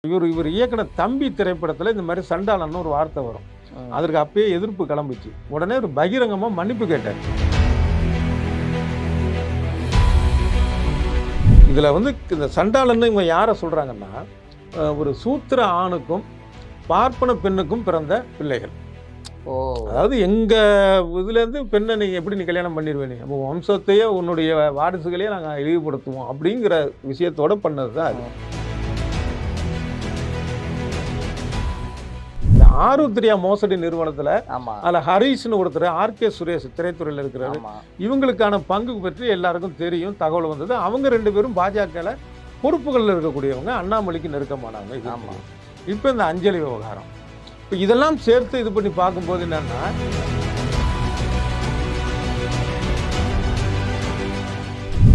இவர் இயக்குன தம்பி திரைப்படத்தில் இந்த மாதிரி சண்டாளன்னு ஒரு வார்த்தை வரும். அதற்கு அப்பயே எதிர்ப்பு கிளம்பிச்சு. உடனே ஒரு பகிரங்கமாக மன்னிப்பு கேட்டார். இதில் வந்து இந்த சண்டாளன்னு இவங்க யாரை சொல்கிறாங்கன்னா, ஒரு சூத்திர ஆணுக்கும் பார்ப்பன பெண்ணுக்கும் பிறந்த பிள்ளைகள். அதாவது எங்கள் இதுலேருந்து பெண்ணை நீங்கள் எப்படி நீ கல்யாணம் பண்ணிடுவேன், நம்ம வம்சத்தையே உன்னுடைய வாரிசுகளையே நாங்கள் இழிவுபடுத்துவோம் அப்படிங்கிற விஷயத்தோடு பண்ணது தான் அது. ஆருத்ரியா மோசடி நிறுவனத்தில் அதில் ஹரீஷ்னு ஒருத்தர், ஆர்கே சுரேஷ் திரைத்துறையில் இருக்கிறாரு, இவங்களுக்கான பங்கு பற்றி எல்லாருக்கும் தெரியும், தகவல் வந்தது. அவங்க 2 பேரும் பாஜகவில் பொறுப்புகளில் இருக்கக்கூடியவங்க, அண்ணாமலைக்கு நெருக்கமானவங்க. இப்போ இந்த அஞ்சலி விவகாரம், இப்போ இதெல்லாம் சேர்த்து இது பண்ணி பார்க்கும்போது என்னன்னா,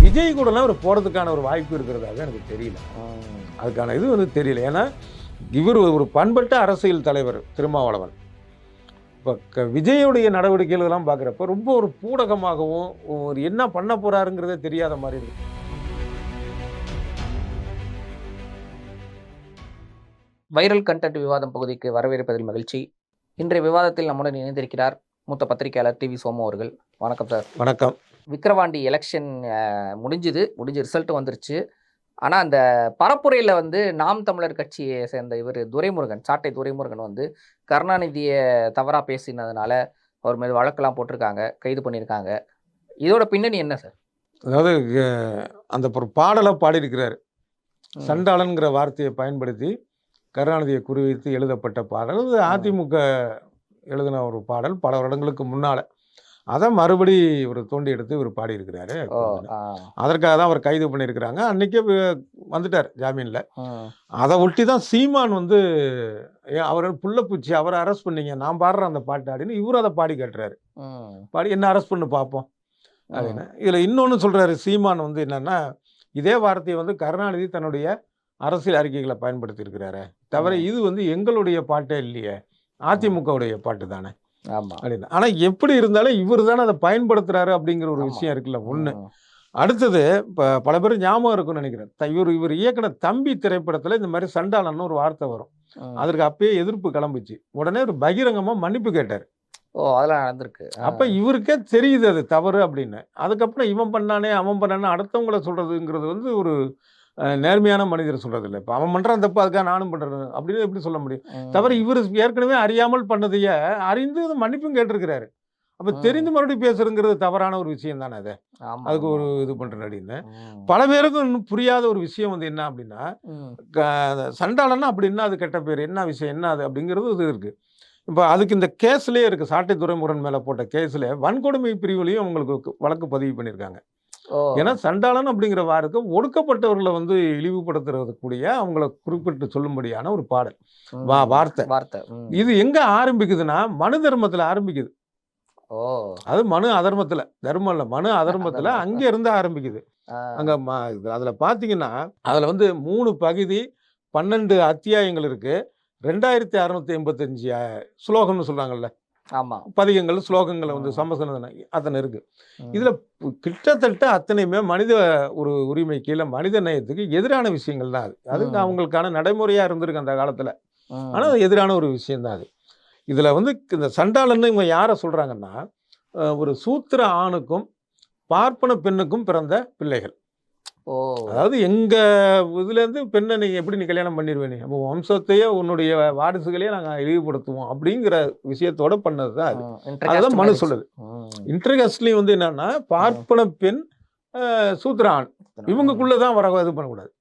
விஜய் கூடலாம் ஒரு போகிறதுக்கான ஒரு வாய்ப்பு இருக்கிறதாக எனக்கு தெரியல. அதுக்கான இது வந்து தெரியல. ஏன்னா இவர் ஒரு பண்பட்ட அரசியல் தலைவர் திருமாவளவன். இப்போ விஜயுடைய நடவடிக்கைகளெல்லாம் பார்க்குறப்ப ரொம்ப ஒரு பூடகமாகவும், ஒரு என்ன பண்ண போகிறாருங்கிறதே தெரியாத மாதிரி இருக்கு. வைரல் கண்டென்ட் விவாதம் பகுதிக்கு வரவேற்பதில் மகிழ்ச்சி. இன்றைய விவாதத்தில் நம்முடன் இணைந்திருக்கிறார் மூத்த பத்திரிகையாளர் டிவி சோமு அவர்கள். வணக்கம் சார். வணக்கம். விக்கிரவாண்டி எலெக்ஷன் முடிஞ்சு ரிசல்ட் வந்துருச்சு. ஆனால் அந்த பரப்புரையில் வந்து நாம் தமிழர் கட்சியை சேர்ந்த இவர் துரைமுருகன், சாட்டை துரைமுருகன் வந்து கருணாநிதியை தவறாக பேசினதுனால அவர் மீது வழக்கெல்லாம் போட்டிருக்காங்க, கைது பண்ணியிருக்காங்க. இதோட பின்னணி என்ன சார்? அதாவது அந்த ஒரு பாடலை பாடியிருக்கிறார். சண்டாளன்கிற வார்த்தையை பயன்படுத்தி கருணாநிதியை குறிவைத்து எழுதப்பட்ட பாடல். அது அதிமுக எழுதின ஒரு பாடல், பல வருடங்களுக்கு முன்னால். அதை மறுபடி இவர் தோண்டி எடுத்து இவர் பாடியிருக்கிறாரு. அதற்காக தான் அவர் கைது பண்ணியிருக்கிறாங்க. அன்றைக்கே வந்துட்டார் ஜாமீனில். அதை ஒட்டி தான் சீமான் வந்து அவர் புள்ளப்பூச்சி, அவரை அரெஸ்ட் பண்ணீங்க, நான் பாடுறேன் அந்த பாட்டு அப்படின்னு இவரும் அதை பாடி காட்டுறாரு. பாடி என்ன அரெஸ்ட் பண்ணி பார்ப்போம் அப்படின்னு. இதில் இன்னொன்று சொல்கிறாரு சீமான் வந்து என்னென்னா, இதே வார்த்தையை வந்து கருணாநிதி தன்னுடைய அரசியல் அறிக்கைகளை பயன்படுத்தியிருக்கிறாரு, தவிர இது வந்து எங்களுடைய பாட்டே இல்லையே, அதிமுகவுடைய பாட்டு தானே அப்படின்னு. ஆனால் எப்படி இருந்தாலும் இவர் தானே அதை பயன்படுத்துறாரு அப்படிங்கிற ஒரு விஷயம் இருக்குல்ல ஒன்று. அடுத்தது இப்போ பல பேர் ஞாபகம் இருக்குன்னு நினைக்கிறேன், இவர் இயக்குன தம்பி திரைப்படத்தில் இந்த மாதிரி சண்டாளன்னு ஒரு வார்த்தை வரும். அதற்கு அப்பயே எதிர்ப்பு கிளம்பிச்சு. உடனே ஒரு பகிரங்கமாக மன்னிப்பு கேட்டார். அதெல்லாம் நடந்திருக்கு. அப்போ இவருக்கே தெரியுது அது தவறு அப்படின்னு. அதுக்கப்புறம் இவன் பண்ணானே அவன் பண்ணானே அடுத்தவங்கள சொல்கிறதுங்கிறது வந்து ஒரு நேர்மையான மனிதர் சொல்கிறது இல்லை. இப்போ அவன் பண்ணுறான் தப்பு, அதுக்காக நானும் பண்ணுறேன் அப்படின்னு எப்படி சொல்ல முடியும்? தவிர இவர் ஏற்கனவே அறியாமல் பண்ணதையே அறிந்து மன்னிப்பும் கேட்டிருக்கிறாரு. அப்போ தெரிந்து மறுபடியும் பேசுறதுங்கிறது தவறான ஒரு விஷயம் தானே. அதை அதுக்கு ஒரு இது பண்ணுறேன் அப்படின்னு பல பேருக்கும் இன்னும் புரியாத ஒரு விஷயம் வந்து என்ன அப்படின்னா, சண்டாளன்னா அப்படின்னா அது கெட்ட பேர், என்ன விஷயம் என்ன அது அப்படிங்கிறது இது இருக்குது. இப்போ அதுக்கு இந்த கேஸ்லேயே இருக்குது, சாட்டை துரைமுருகன் மேலே போட்ட கேஸில் வன்கொடுமை பிரிவுலையும் அவங்களுக்கு வழக்கு பதிவு பண்ணியிருக்காங்க. ஏன்னா சண்டாளன் அப்படிங்கிற வார்த்தை ஒடுக்கப்பட்டவர்களை வந்து இழிவுபடுத்துறதுக்கூடிய அவங்கள குறிப்பிட்டு சொல்லும்படியான ஒரு பாடல் வார்த்தை. இது எங்க ஆரம்பிக்குதுன்னா மனு தர்மத்தில் ஆரம்பிக்குது. அது மனு அதர்மத்தில், தர்மம் இல்லை மனு அதர்மத்தில், அங்கே இருந்து ஆரம்பிக்குது. அங்கே அதில் பார்த்தீங்கன்னா அதில் வந்து 3 பகுதி 12 அத்தியாயங்கள் இருக்கு. 2685 ஸ்லோகம்னு சொல்றாங்கல்ல, பதிகங்கள் ஸ்லோகங்களை வந்து சமசன அத்தனை இருக்கு. இதுல கிட்டத்தட்ட அத்தனையுமே மனித ஒரு உரிமை கீழே மனித நேயத்துக்கு எதிரான விஷயங்கள் தான். அது அவங்களுக்கான நடைமுறையா இருந்திருக்கு அந்த காலத்துல. ஆனா அது எதிரான ஒரு விஷயம் தான் அது. இதுல வந்து இந்த சண்டாளன்னு இவங்க யாரை சொல்றாங்கன்னா, ஒரு சூத்திர ஆணுக்கும் பார்ப்பன பெண்ணுக்கும் பிறந்த பிள்ளைகள். அதாவது எங்க இதுலேருந்து பெண்ணை நீ எப்படி நீ கல்யாணம் பண்ணிடுவேன், நம்ம வம்சத்தையே உன்னுடைய வாரிசுகளையே நாங்கள் இழிவுபடுத்துவோம் அப்படிங்கிற விஷயத்தோட பண்ணது தான் அது. அதுதான் மனு சொல்லுது. இன்டர்காஸ்ட்லேயும் வந்து என்னன்னா, பார்ப்பன பெண் சூத்திர ஆண் இவங்களுக்குள்ளதான் வர இது பண்ணக்கூடாது.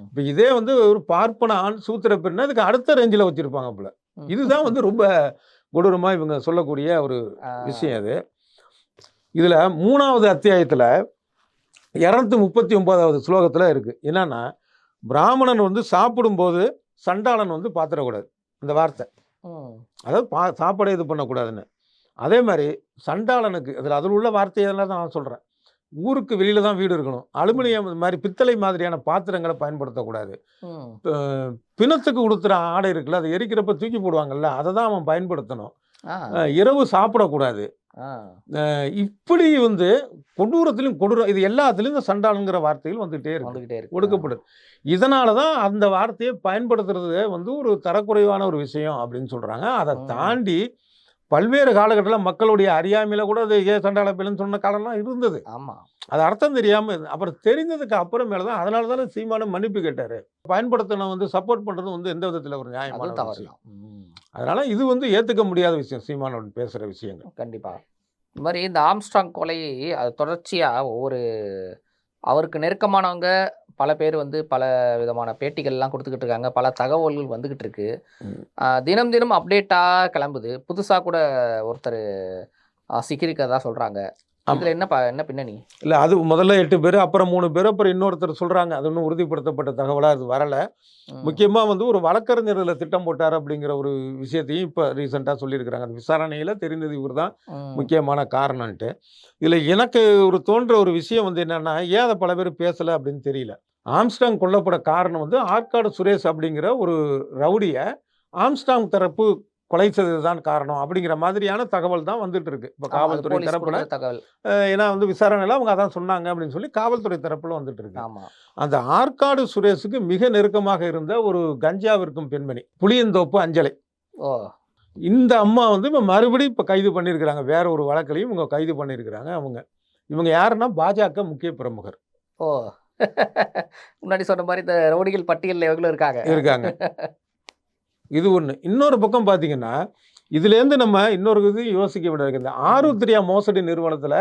இப்போ இதே வந்து ஒரு பார்ப்பன ஆண் சூத்திர பெண்ணை அதுக்கு அடுத்த ரேஞ்சில் வச்சிருப்பாங்க போல. இதுதான் வந்து ரொம்ப கொடூரமாக இவங்க சொல்லக்கூடிய ஒரு விஷயம் அது. இதில் 3வது அத்தியாயத்தில் 239வது ஸ்லோகத்தில் இருக்குது என்னன்னா, பிராமணன் வந்து சாப்பிடும்போது சண்டாளன் வந்து பார்த்துடக்கூடாது, இந்த வார்த்தை. அதாவது சாப்பாடே இது பண்ணக்கூடாதுன்னு. அதே மாதிரி சண்டாளனுக்கு அதில் உள்ள வார்த்தையெல்லாம் தான் நான் சொல்கிறேன். ஊருக்கு வெளியில் தான் வீடு இருக்கணும், அலுமினியம் மாதிரி பித்தளை மாதிரியான பாத்திரங்களை பயன்படுத்தக்கூடாது, பிணத்துக்கு கொடுத்துற ஆடை இருக்குல்ல அதை எரிக்கிறப்ப தூக்கி போடுவாங்கல்ல அதை தான் அவன் பயன்படுத்தணும், இரவு சாப்பிடக்கூடாது, இப்படி வந்து கொடூரத்திலும் கொடூரம், இது எல்லாத்துலேயும் இந்த சண்டாளங்கிற வார்த்தைகள் வந்துகிட்டே இருக்கு, வந்துகிட்டே இருக்கு. ஒடுக்கப்படுது. இதனால தான் அந்த வார்த்தையை பயன்படுத்துறது வந்து ஒரு தரக்குறைவான ஒரு விஷயம் அப்படின்னு சொல்கிறாங்க. அதை தாண்டி பல்வேறு காலகட்டத்தில் மக்களுடைய அறியாமையில் கூட அது சண்டாள பிள்ளைன்னு சொன்ன காலம்லாம் இருந்தது. ஆமா, அது அர்த்தம் தெரியாமல் அப்புறம் தெரிந்ததுக்கு அப்புறமேல தான், அதனால தானே சீமானும் மன்னிப்பு கேட்டார். பயன்படுத்தின வந்து சப்போர்ட் பண்ணுறது வந்து எந்த விதத்தில் ஒரு நியாயமான தவறு விஷயம். தான். அதனால இது வந்து ஏற்றுக்க முடியாத விஷயம், சீமானோட பேசுகிற விஷயங்கள். கண்டிப்பா. இந்த மாதிரி இந்த ஆம்ஸ்ட்ராங் கொலை அது தொடர்ச்சியா ஒவ்வொரு அவருக்கு நெருக்கமானவங்க பல பேர் வந்து பல விதமான பேட்டிகள்லாம் கொடுத்துக்கிட்டு இருக்காங்க. பல தகவல்கள் வந்துகிட்டு இருக்கு. தினம் தினம் அப்டேட்டாக கிளம்புது. புதுசாக கூட ஒருத்தர் சிக்கியிருக்கிறதா சொல்கிறாங்க. இதில் என்ன பின்னணி? இல்லை, அது முதல்ல 8 பேர், அப்புறம் 3 பேர், அப்புறம் இன்னொருத்தர் சொல்கிறாங்க. அது இன்னும் உறுதிப்படுத்தப்பட்ட தகவலாக அது வரலை. முக்கியமாக வந்து ஒரு வழக்கறிஞர் இதில் திட்டம் போட்டார் அப்படிங்கிற ஒரு விஷயத்தையும் இப்போ ரீசெண்டாக சொல்லியிருக்கிறாங்க. அந்த விசாரணையில் தெரிந்தது இவர் தான் முக்கியமான காரணம்ன்ட்டு. இதில் எனக்கு ஒரு தோன்ற ஒரு விஷயம் வந்து என்னென்னா, ஏன் அதை பல பேர் பேசலை அப்படின்னு தெரியல. ஆம்ஸ்ட்ராங் கொல்லப்பட காரணம் வந்து ஆற்காடு சுரேஷ் அப்படிங்கிற ஒரு ரவுடியை ஆம்ஸ்ட்ராங் தரப்பு கொலை செய்ததுதான் காரணம் அப்படிங்கிற மாதிரியான தகவல் தான் வந்துட்டு இருக்கு இப்போ காவல்துறை தரப்புல. தகவல் ஏன்னா வந்து விசாரணையில் அவங்க அதான் சொன்னாங்க அப்படின்னு சொல்லி காவல்துறை தரப்புல வந்துட்டு இருக்கு. ஆமா. அந்த ஆற்காடு சுரேஷுக்கு மிக நெருக்கமாக இருந்த ஒரு கஞ்சா விற்கும் பெண்மணி புளியந்தோப்பு அஞ்சலை, இந்த அம்மா வந்து இப்போ மறுபடியும் இப்போ கைது பண்ணியிருக்கிறாங்க. வேற ஒரு வழக்கிலையும் இவங்க கைது பண்ணியிருக்கிறாங்க. இவங்க யாருன்னா பாஜக முக்கிய பிரமுகர். முன்னாடி சொன்ன மாதிரி இந்த ரவுடிகள் பட்டியலில் எவ்வளோ இருக்காங்க. இது ஒன்று. இன்னொரு பக்கம் பார்த்தீங்கன்னா, இதுலேருந்து நம்ம இன்னொரு இது யோசிக்க வேண்டியது. இந்த ஆருத்ரியா மோசடி நிறுவனத்தில்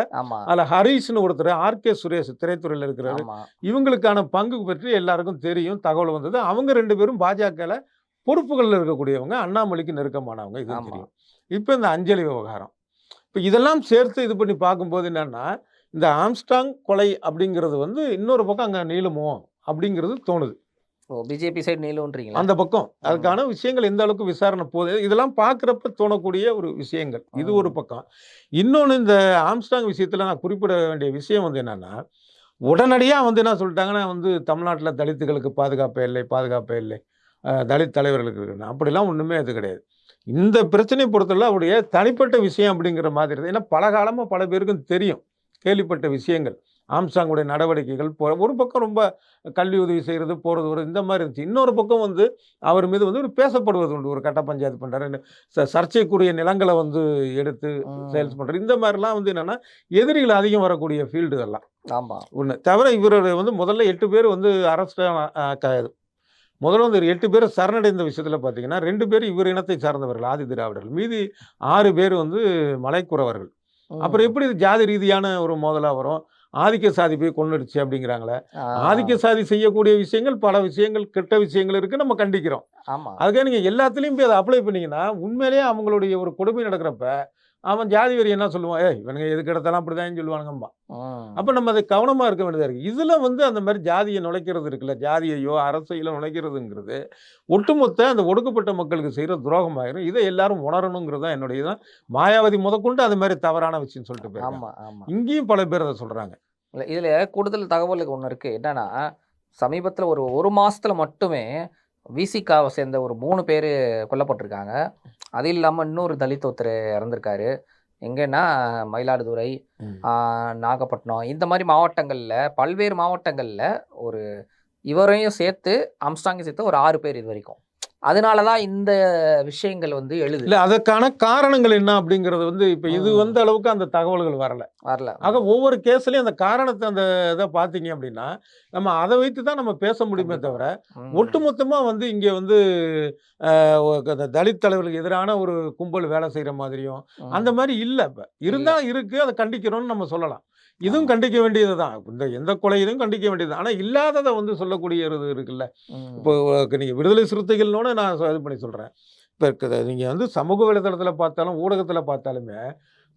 அதில் ஹரீஷ்னு ஒருத்தர், ஆர்கே சுரேஷ் திரைத்துறையில் இருக்கிறாரு, இவங்களுக்கான பங்கு பற்றி எல்லாருக்கும் தெரியும், தகவல் வந்தது. அவங்க 2 பேரும் பாஜகவில் பொறுப்புகளில் இருக்கக்கூடியவங்க, அண்ணாமலைக்கு நெருக்கமானவங்க, இது தெரியும். இப்போ இந்த அஞ்சலி விவகாரம், இப்போ இதெல்லாம் சேர்த்து இது பண்ணி பார்க்கும்போது என்னன்னா, இந்த ஆம்ஸ்ட்ராங் கொலை அப்படிங்கிறது வந்து இன்னொரு பக்கம் அங்கே நீளுமோ அப்படிங்கிறது தோணுது. பிஜேபி சைடு நீளுன்றீங்களா? அந்த பக்கம் அதுக்கான விஷயங்கள் எந்த அளவுக்கு விசாரணை போகுது, இதெல்லாம் பார்க்குறப்ப தோணக்கூடிய ஒரு விஷயங்கள். இது ஒரு பக்கம். இன்னொன்று, இந்த ஆம்ஸ்ட்ராங் விஷயத்தில் நான் குறிப்பிட வேண்டிய விஷயம் வந்து என்னென்னா, உடனடியாக வந்து என்ன சொல்லிட்டாங்கன்னா, வந்து தமிழ்நாட்டில் தலித்துகளுக்கு பாதுகாப்பே இல்லை, தலித் தலைவர்களுக்கு இருக்குன்னு. அப்படிலாம் ஒன்றுமே அது கிடையாது. இந்த பிரச்சனையை பொறுத்தவரை அவருடைய தனிப்பட்ட விஷயம் அப்படிங்கிற மாதிரி. ஏன்னா பல காலமாக பல பேருக்கும் தெரியும், கேள்விப்பட்ட விஷயங்கள். ஆம்ஸ்ட்ராங்குடைய நடவடிக்கைகள் ஒரு பக்கம் ரொம்ப கல்வி உதவி செய்கிறது, போகிறது வரும், இந்த மாதிரி இருந்துச்சு. இன்னொரு பக்கம் வந்து அவர் மீது வந்து ஒரு பேசப்படுவது உண்டு, ஒரு கட்ட பஞ்சாயத்து பண்ணுறாரு, சர்ச்சைக்குரிய நிலங்களை வந்து எடுத்து சேல்ஸ் பண்ணுறது, இந்த மாதிரிலாம் வந்து என்னென்னா எதிரிகள் அதிகம் வரக்கூடிய ஃபீல்டு இதெல்லாம். ஆமாம். ஒன்று தவிர இவர் வந்து முதல்ல 8 பேர் வந்து அரெஸ்டாக, முதல்ல வந்து 8 பேர் சரணடைந்த விஷயத்தில் பார்த்தீங்கன்னா 2 பேர் இவர் இனத்தை சார்ந்தவர்கள், ஆதி திராவிடர்கள். மீதி 6 பேர் வந்து மலைக்குறவர்கள். அப்புறம் எப்படி இது ஜாதி ரீதியான ஒரு மோதலாக வரும்? ஆதிக்க சாதி போய் கொன்னுடுச்சு அப்படிங்கிறாங்களே. ஆதிக்க சாதி செய்யக்கூடிய விஷயங்கள், பல விஷயங்கள், கெட்ட விஷயங்கள் இருக்குது, நம்ம கண்டிக்கிறோம். அதுக்காக நீங்கள் எல்லாத்துலேயும் போய் அதை அப்ளை பண்ணிங்கன்னா உண்மையிலேயே அவங்களுடைய ஒரு கொடுமை நடக்கிறப்ப அவன் ஜாதி வரி என்ன சொல்லுவான், இவனுங்க எதுக்கு எடுத்தாலும் அப்படிதான் சொல்லுவானுங்கம்மா. அப்போ நம்ம அதை கவனமாக இருக்க வேண்டியதாக இருக்குது. இதில் வந்து அந்த மாதிரி ஜாதியை நுழைக்கிறது இருக்குல்ல, ஜாதியையோ அரசியலோ நுழைக்கிறதுங்கிறது ஒட்டுமொத்த அந்த ஒடுக்கப்பட்ட மக்களுக்கு செய்கிற துரோகமாயிரும். இதை எல்லாரும் உணரணுங்கிறது தான் என்னுடைய தான். மாயாவதி முதற்கொண்டு அது மாதிரி தவறான விஷயம் சொல்லிட்டு போயிருக்காங்க. இங்கேயும் பல பேர் அதை சொல்கிறாங்க. இதில் கூடுதல் தகவலுக்கு ஒன்று இருக்குது. என்னன்னா, சமீபத்தில் ஒரு மாதத்தில் மட்டுமே விசிகாவை சேர்ந்த ஒரு 3 பேர் கொல்லப்பட்டிருக்காங்க. அது இல்லாமல் இன்னொரு தலித் ஒருத்தர் இறந்துருக்காரு. எங்கன்னா மயிலாடுதுறை, நாகப்பட்டினம், இந்த மாதிரி மாவட்டங்களில், பல்வேறு மாவட்டங்களில் ஒரு இவரையும் சேர்த்து ஆம்ஸ்ட்ராங்கையும் சேர்த்து ஒரு 6 பேர் இது வரைக்கும். அதனால தான் இந்த விஷயங்கள் வந்து எழுது. இல்லை, அதற்கான காரணங்கள் என்ன அப்படிங்கிறது வந்து இப்போ இது வந்த அளவுக்கு அந்த தகவல்கள் வரல. ஆக ஒவ்வொரு கேஸ்லையும் அந்த காரணத்தை, அந்த இதை பார்த்தீங்க அப்படின்னா நம்ம அதை வைத்து தான் நம்ம பேச முடியுமே தவிர, ஒட்டுமொத்தமாக வந்து இங்கே வந்து தலித் தலைவர்களுக்கு எதிரான ஒரு கும்பல் வேலை செய்கிற மாதிரியும் அந்த மாதிரி இல்லை. இப்போ இருந்தால் இருக்குது, அதை கண்டிக்கிறோன்னு நம்ம சொல்லலாம். இதுவும் கண்டிக்க வேண்டியது தான். இந்த எந்த கொலையிலும் கண்டிக்க வேண்டியது. ஆனால் இல்லாததை வந்து சொல்லக்கூடிய இது இருக்குல்ல. இப்போ நீங்கள் விடுதலை சிறுத்தைகள்னோட நான் இது பண்ணி சொல்கிறேன். இப்போ நீங்கள் வந்து சமூக வலைதளத்தில் பார்த்தாலும் ஊடகத்தில் பார்த்தாலுமே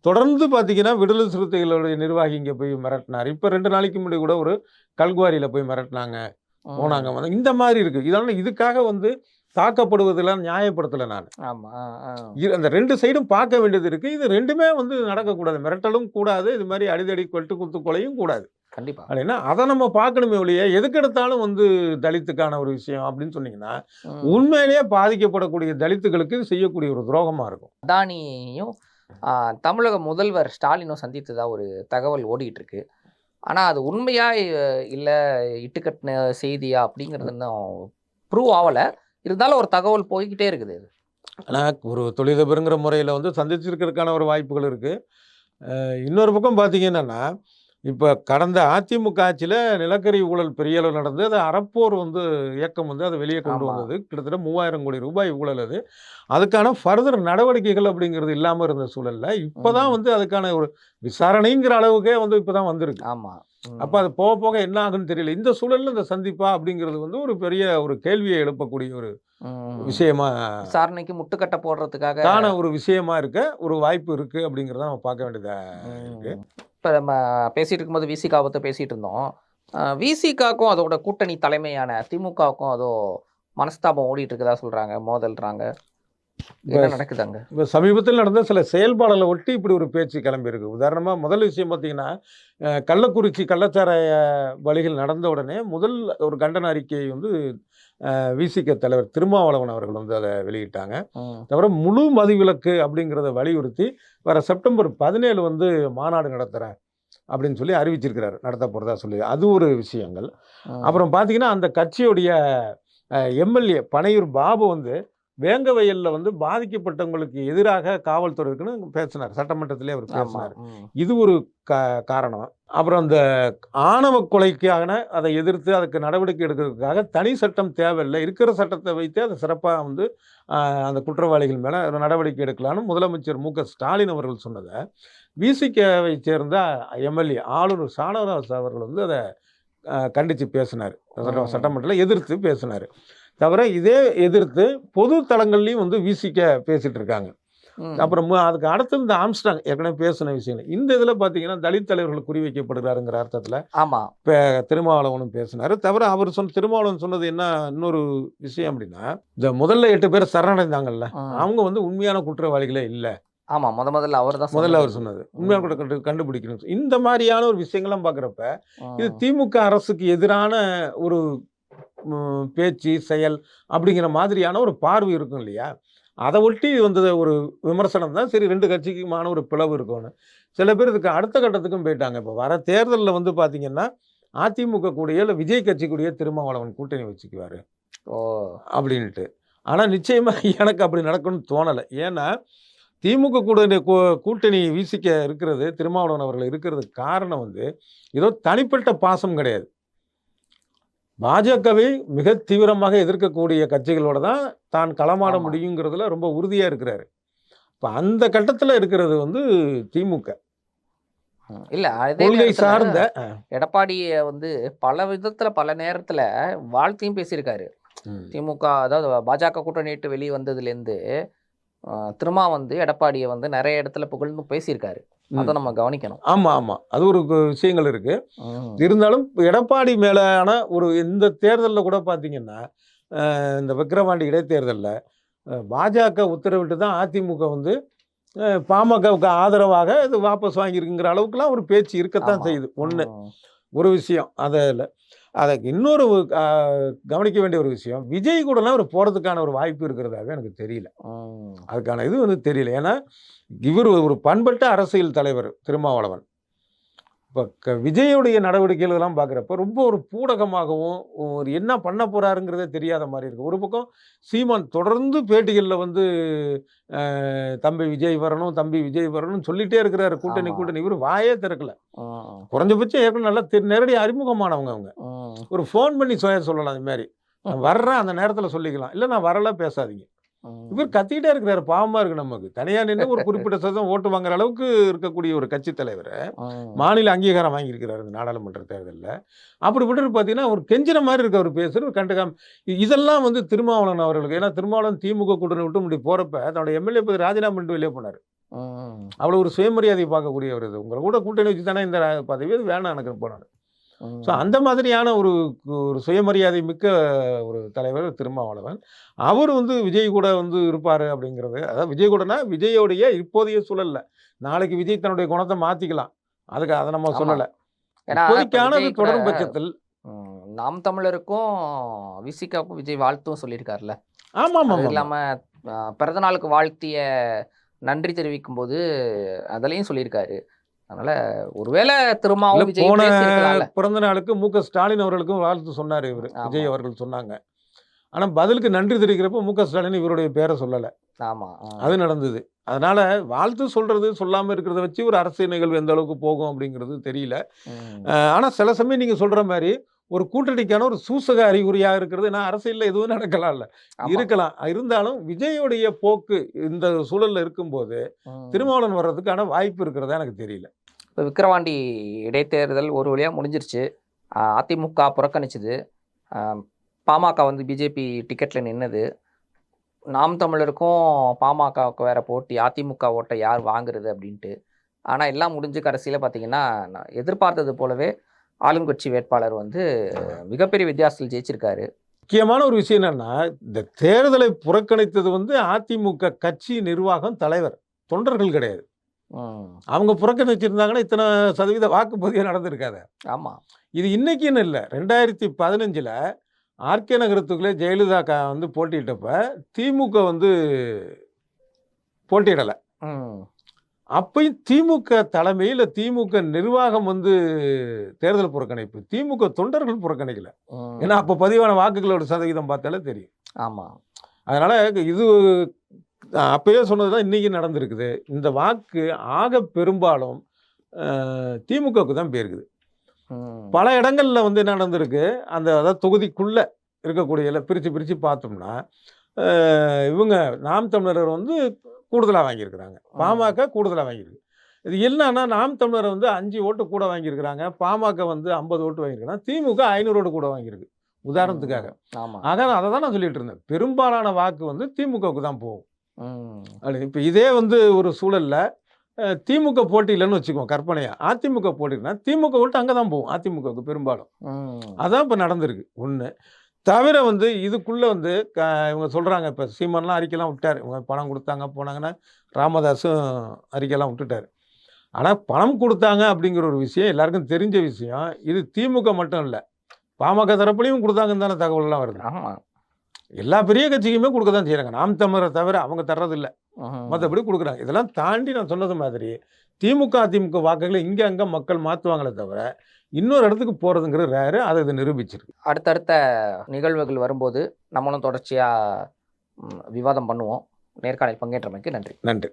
தொடர்ந்து பார்த்தீங்கன்னா விடுதலை சிறுத்தைகளுடைய நிர்வாகி இங்கே போய் மிரட்டினார். இப்போ 2 நாளைக்கு முன்னாடி கூட ஒரு கல்குவாரியில் போய் மிரட்டினாங்க, போனாங்க, இந்த மாதிரி இருக்குது. இதனால் இதுக்காக வந்து தாக்கப்படுவதெல்லாம் நியாயப்படுத்தலை நான். அந்த 2 சைடும் பார்க்க வேண்டியது இருக்குது. இது 2மே வந்து நடக்கக்கூடாது. மிரட்டலும் கூடாது, இது மாதிரி அடிதடி கொட்டு குத்து கொலையும் கூடாது. கண்டிப்பாக. அப்படின்னா அதை நம்ம பார்க்கணுமே ஒழிய எதுக்கு எடுத்தாலும் வந்து தலித்துக்கான ஒரு விஷயம் அப்படின்னு சொன்னீங்கன்னா உண்மையிலேயே பாதிக்கப்படக்கூடிய தலித்துகளுக்கு செய்யக்கூடிய ஒரு துரோகமாக இருக்கும். அதானியும் தமிழக முதல்வர் ஸ்டாலினும் சந்தித்ததா ஒரு தகவல் ஓடிட்டு இருக்கு. ஆனா அது உண்மையா இல்ல இட்டுக்கட்டின செய்தியா அப்படிங்கிறது இன்னும் ப்ரூவ் ஆகல. இருந்தாலும் ஒரு தகவல் போய்கிட்டே இருக்குது. ஆனால் ஒரு தொழிலதிபருங்கிற முறையில் வந்து சந்திச்சிருக்கிறதுக்கான ஒரு வாய்ப்புகள் இருக்குது. இன்னொரு பக்கம் பார்த்தீங்கன்னா, இப்போ கடந்த அதிமுக ஆட்சியில் நிலக்கரி ஊழல் பெரிய அளவு நடந்து அது அறப்போர் வந்து இயக்கம் வந்து அதை வெளியே கொண்டு ஆமா. வந்தது. கிட்டத்தட்ட 3000 கோடி ரூபாய் ஊழல் அது. அதுக்கான ஃபர்தர் நடவடிக்கைகள் அப்படிங்கிறது இல்லாமல் இருந்த சூழல்ல இப்போ தான் வந்து அதுக்கான ஒரு விசாரணைங்கிற அளவுக்கே வந்து இப்போ தான் வந்திருக்கு. ஆமா. அப்போ அது போக போக என்ன ஆகுன்னு தெரியல. இந்த சூழல்ல இந்த சந்திப்பா அப்படிங்கிறது வந்து ஒரு பெரிய ஒரு கேள்வியை எழுப்பக்கூடிய ஒரு விஷயமா விசாரணைக்கு முட்டுக்கட்டை போடுறதுக்காக காண ஒரு விஷயமா இருக்க ஒரு வாய்ப்பு இருக்கு அப்படிங்கிறத நம்ம பார்க்க வேண்டியதா இருக்கு. இப்போ நம்ம பேசிட்டு இருக்கும்போது விசிகா பற்றி பேசிட்டு இருந்தோம். விசிகாக்கும் அதோட கூட்டணி தலைமையான திமுகவுக்கும் அதோ மனஸ்தாபம் ஓடிட்டு இருக்கதா சொல்றாங்க, மோதல்றாங்க. என்ன நடக்குதாங்க? இப்போ சமீபத்தில் நடந்த சில செயல்பாடுகளை ஒட்டி இப்படி ஒரு பேச்சு கிளம்பியிருக்கு. உதாரணமாக முதல் விஷயம் பார்த்தீங்கன்னா, கள்ளக்குறிச்சி கள்ளச்சாராய வழிகள் நடந்த உடனே முதல் ஒரு கண்டன அறிக்கையை வந்து விசிக தலைவர் திருமாவளவன் அவர்கள் வந்து அதை வெளியிட்டாங்க. தவிர முழு மதுவிலக்கு அப்படிங்கிறத வலியுறுத்தி வர செப்டம்பர் 17 வந்து மாநாடு நடத்துகிறேன் அப்படின்னு சொல்லி அறிவிச்சிருக்கிறாரு, நடத்த போகிறதா சொல்லி. அது ஒரு விஷயங்கள். அப்புறம் பார்த்தீங்கன்னா, அந்த கட்சியுடைய எம்எல்ஏ பனையூர் பாபு வந்து வேங்கவயல்ல வந்து பாதிக்கப்பட்டவங்களுக்கு எதிராக காவல்துறை இருக்குன்னு பேசினார். சட்டமன்றத்திலே அவர் பேசினார். இது ஒரு காரணம். அப்புறம் அந்த ஆணவ கொலைக்கான அதை எதிர்த்து அதுக்கு நடவடிக்கை எடுக்கிறதுக்காக தனி சட்டம் தேவையில்லை, இருக்கிற சட்டத்தை வைத்து அதை சிறப்பாக வந்து அந்த குற்றவாளிகள் மேலே நடவடிக்கை எடுக்கலான்னு முதலமைச்சர் ஸ்டாலின் அவர்கள் சொன்னதை விசிகவை சேர்ந்த எம்எல்ஏ ஆளுநர் ஷானவாஸ் அவர்கள் வந்து அதை கண்டித்து பேசினார். சட்டமன்றத்தில் எதிர்த்து பேசினார். தவிர இதே எதிர்த்து பொது தளங்கள்லையும் வந்து விசிக பேசிட்டு இருக்காங்க. அப்புறம் அதுக்கு அடுத்து இந்த ஆம்ஸ்டாங் ஏற்கனவே பேசின விஷயங்கள் இந்த இதில் பார்த்தீங்கன்னா தலித் தலைவர்கள் குறிவைக்கப்படுகிறாருங்கிற அர்த்தத்தில் இப்போ திருமாவளவனும் பேசினார். தவிர அவர் திருமாவளவன் சொன்னது என்ன இன்னொரு விஷயம் அப்படின்னா, இந்த முதல்ல 8 பேர் சரணடைந்தாங்கல்ல, அவங்க வந்து உண்மையான குற்றவாளிகளே இல்லை. ஆமா, முதல்ல அவர் சொன்னது உண்மையான கண்டுபிடிக்கணும். இந்த மாதிரியான ஒரு விஷயங்கள்லாம் பார்க்குறப்ப இது திமுக அரசுக்கு எதிரான ஒரு பேச்சு செயல் அப்படிங்கிற மாதிரியான ஒரு பார்வை இருக்கும் இல்லையா? அதை ஒட்டி வந்தது ஒரு விமர்சனம் தான். சரி, 2 கட்சிக்குமான ஒரு பிளவு இருக்கும்னு சில பேர் இதுக்கு அடுத்த கட்டத்துக்கும் போயிட்டாங்க. இப்போ வர தேர்தலில் வந்து பார்த்தீங்கன்னா, அதிமுக கூடயோ இல்லை விஜய் கட்சி கூடயோ திருமாவளவன் கூட்டணி வச்சுக்குவார் அப்படின்ட்டு. ஆனால் நிச்சயமாக எனக்கு அப்படி நடக்கும்னு தோணலை. ஏன்னா திமுக கூட்டணி விசிக இருக்கிறது, திருமாவளவன் அவர்கள் இருக்கிறதுக்கு காரணம் வந்து ஏதோ தனிப்பட்ட பாசம் கிடையாது. பாஜகவை மிக தீவிரமாக எதிர்க்கக்கூடிய கட்சிகளோட தான் களமாட முடியுங்கிறதுல ரொம்ப உறுதியாக இருக்கிறாரு. இப்போ அந்த கட்டத்தில் இருக்கிறது வந்து திமுக இல்ல. கொள்கை சார்ந்த எடப்பாடியை வந்து பல விதத்துல பல நேரத்துல வாழ்த்தையும் பேசியிருக்காரு. திமுக அதாவது பாஜக கூட்டணி விட்டு வெளியே வந்ததுலேருந்து திருமா வந்து எடப்பாடியை வந்து நிறைய இடத்துல புகழ்ந்து பேசியிருக்காரு. அதை நம்ம கவனிக்கணும். ஆமாம், அது ஒரு விஷயங்கள் இருக்கு. இருந்தாலும் எடப்பாடி மேலான ஒரு இந்த தேர்தலில் கூட பார்த்தீங்கன்னா, இந்த விக்கிரவாண்டி இடைத்தேர்தலில் பாஜக உத்தரவிட்டு தான் அதிமுக வந்து பாமகவுக்கு ஆதரவாக இது வாபஸ் வாங்கியிருக்குங்கிற அளவுக்குலாம் ஒரு பேச்சு இருக்கத்தான் செய்யுது. ஒரு விஷயம் அதில் அதுக்கு இன்னொரு கவனிக்க வேண்டிய ஒரு விஷயம், விஜய் கூடலாம் அவர் போகிறதுக்கான ஒரு வாய்ப்பு இருக்கிறதாவே எனக்கு தெரியல. அதுக்கான இது வந்து தெரியல. ஏன்னா இவர் ஒரு பண்பட்ட அரசியல் தலைவர் திருமாவளவன். இப்போ விஜயுடைய நடவடிக்கைகளெல்லாம் பார்க்குறப்ப ரொம்ப ஒரு பூடகமாகவும் ஒரு என்ன பண்ண போகிறாருங்கிறதே தெரியாத மாதிரி இருக்குது. ஒரு பக்கம் சீமான் தொடர்ந்து பேட்டிகளில் வந்து தம்பி விஜய் வரணும், தம்பி விஜய் வரணும்னு சொல்லிகிட்டே இருக்கிறாரு. கூட்டணி இவர் வாயே திறக்கல. குறைஞ்சபட்சம் ஏற்கனவே நல்லா நேரடியாக அறிமுகமானவங்க. அவங்க ஒரு ஃபோன் பண்ணி சொல்லலாம். அது மாதிரி நான் வர்றேன், அந்த நேரத்தில் சொல்லிக்கலாம். இல்லை நான் வரல, பேசாதீங்க. இவர் கத்திக்கிட்டே இருக்கிறாரு. பாவமா இருக்கு நமக்கு. தனியா நின்று ஒரு குறிப்பிட்ட சதவீதம் ஓட்டு வாங்குற அளவுக்கு இருக்கக்கூடிய ஒரு கட்சி தலைவர் மாநில அங்கீகாரம் வாங்கியிருக்கிறாரு இந்த நாடாளுமன்ற தேர்தலில். அப்படிப்பட்டு பார்த்தீங்கன்னா ஒரு கெஞ்சின மாதிரி இருக்க ஒரு பேசுகிற கண்டுக்காம இதெல்லாம் வந்து திருமாவளவன் அவர்களுக்கு. ஏன்னா திருமாவளவன் திமுக கூட்டணி விட்டு முடி போறப்ப தன்னோட எம்எல்ஏ பதவி ராஜினாமா பண்ணிட்டு வெளியே போனார். அவ்வளோ ஒரு சுயமரியாதை பார்க்கக்கூடிய ஒரு இது. உங்களை கூட கூட்டணி வச்சு தானே இந்த பதவி வேணாம் எனக்கு போனார். ஸோ அந்த மாதிரியான ஒரு சுயமரியாதை மிக்க ஒரு தலைவர் திருமாவளவன். அவர் வந்து விஜய் கூட வந்து இருப்பார் அப்படிங்கிறது. அதாவது விஜய் கூடனா விஜயோடைய இப்போதைய சூழல்ல. நாளைக்கு விஜய் தன்னுடைய குணத்தை மாற்றிக்கலாம். அதுக்கு அதை நம்ம சொல்லலை. இப்போதைக்கானது தொடரும் பட்சத்தில் நாம் தமிழருக்கும் விசிகாவுக்கும் விஜய் வாழ்த்தும் சொல்லியிருக்காருல்ல. ஆமாம். இல்லாமல் பிறந்த நாளுக்கு வாழ்த்திய நன்றி தெரிவிக்கும் போது அதுலயும் சொல்லியிருக்காரு. அதனால ஒருவேளை திருமாவும் இல்ல, விஜயும் போன பேசியிருக்கலாம்ல. பிறந்த நாளுக்கு ஸ்டாலின் அவர்களுக்கும் வாழ்த்து சொன்னாரு இவரு. ஆமா. விஜய் அவர்கள் சொன்னாங்க. ஆனா பதிலுக்கு நன்றி தெரிவிக்கிறப்ப ஸ்டாலின் இவருடைய பேரை சொல்லல. ஆமா. அது நடந்தது. அதனால வாழ்த்து சொல்றது, சொல்லாம இருக்கிறத வச்சு ஒரு அரசியல் நிகழ்வு எந்த அளவுக்கு போகும் அப்படிங்கிறது தெரியல. ஆனா சில சமயம் நீங்க சொல்ற மாரி ஒரு கூட்டணிக்கான ஒரு சூசக அறிகுறியா இருக்கிறது. நான் அரசியல்ல எதுவும் நடக்கலாம்ல. ஆமா. இருக்கலாம். இருந்தாலும் விஜயுடைய போக்கு இந்த சூழல்ல இருக்கும்போது, திருமாவளவன் வர்றதுக்கான வாய்ப்பு இருக்கிறதா எனக்கு தெரியல. இப்போ விக்கிரவாண்டி இடைத்தேர்தல் ஒரு வழியா முடிஞ்சிருச்சு. அதிமுக புறக்கணிச்சது. பாமக வந்து பிஜேபி டிக்கெட்ல நின்னது. நாம் தமிழருக்கும் பாமகவுக்கு வேற போட்டி. அதிமுக ஓட்டை யார் வாங்குறது அப்படின்ட்டு. ஆனா எல்லாம் முடிஞ்சு கடைசியில பார்த்தீங்கன்னா, நான் எதிர்பார்த்தது போலவே ஆளுங்கட்சி வேட்பாளர் வந்து மிகப்பெரிய வித்தியாசத்தில் ஜெயிச்சிருக்காரு. முக்கியமான ஒரு விஷயம் என்னன்னா, இந்த தேர்தலை புறக்கணித்தது அதிமுக கட்சி நிர்வாகம், தலைவர். தொண்டர்கள் கிடையாது. அவங்க புறக்கணிச்சிருந்தாங்கன்னா, இத்தனை சதவீத வாக்குப்பதிவு நடந்திருக்காது. ஆமா. இது இன்னைக்குன்னு இல்ல. 2015ல ஆர்கே நகரத்துக்குள்ளே ஜெயலலிதா வந்து போட்டியிட்டப்ப, திமுக வந்து போட்டியிடல. அப்பயும் திமுக தலைமை, இல்ல திமுக நிர்வாகம் வந்து தேர்தல் புறக்கணிப்பு. திமுக தொண்டர்கள் புறக்கணிக்கல. ஏன்னா, அப்ப பதிவான வாக்குகளோட சதவீதம் பார்த்தாலே தெரியும். ஆமா. அதனால இது அப்பயே சொன்னதுதான் இன்னைக்கு நடந்திருக்குது. இந்த வாக்கு ஆக பெரும்பாலும் திமுகவுக்கு தான் போயிருக்குது. பல இடங்கள்ல வந்து என்ன நடந்திருக்கு, அதாவது தொகுதிக்குள்ள இருக்கக்கூடிய பிரிச்சு பார்த்தோம்னா, இவங்க நாம் தமிழர் வந்து கூடுதலா வாங்கியிருக்கிறாங்க. பாமக கூடுதலா வாங்கியிருக்கு. இது என்னன்னா, நாம் தமிழர் வந்து 5 ஓட்டு கூட வாங்கியிருக்கிறாங்க. பாமக வந்து 50 ஓட்டு வாங்கியிருக்கிறாங்க. திமுக 500 ஓட்டு கூட வாங்கியிருக்கு. உதாரணத்துக்காக. ஆக அதை தான் நான் சொல்லிட்டு இருந்தேன். பெரும்பாலான வாக்கு வந்து திமுகவுக்கு தான் போகும். இப்ப இதே வந்து ஒரு சூழல்ல திமுக போட்டி இல்லைன்னு வச்சுக்குவோம் கற்பனையா. அதிமுக போட்டினா திமுக ஓட்டு அங்கே தான் போகும். அதிமுகவுக்கு பெரும்பாலும். அதான் இப்போ நடந்திருக்கு. ஒன்று தவிர வந்து இதுக்குள்ள வந்து இவங்க சொல்றாங்க, இப்போ சீமான்லாம் அறிக்கைலாம் விட்டார். இவங்க பணம் கொடுத்தாங்க போனாங்கன்னா, ராமதாஸும் அறிக்கைலாம் விட்டுட்டார். ஆனால் பணம் கொடுத்தாங்க அப்படிங்கிற ஒரு விஷயம் எல்லாருக்கும் தெரிஞ்ச விஷயம். இது திமுக மட்டும் இல்லை, பாமக தரப்புலையும் கொடுத்தாங்கன்னு தானே தகவல்லாம் வருது. ஆமாம். எல்லா பெரிய கட்சிக்குமே கொடுக்க தான் செய்கிறாங்க. நாம் தமிழரை தவிர அவங்க தர்றதில்லை, மற்றபடி கொடுக்குறாங்க. இதெல்லாம் தாண்டி நான் சொன்னது மாதிரி திமுக அதிமுக வாக்குகளை இங்கே அங்கே மக்கள் மாற்றுவாங்களே தவிர இன்னொரு இடத்துக்கு போகிறதுங்கிறது ரேரு. அதை இது நிரூபிச்சிருக்கு. அடுத்தடுத்த நிகழ்வுகள் வரும்போது நம்மளும் தொடர்ச்சியாக விவாதம் பண்ணுவோம். நேர்காணல் பங்கேற்றமைக்கு நன்றி. நன்றி.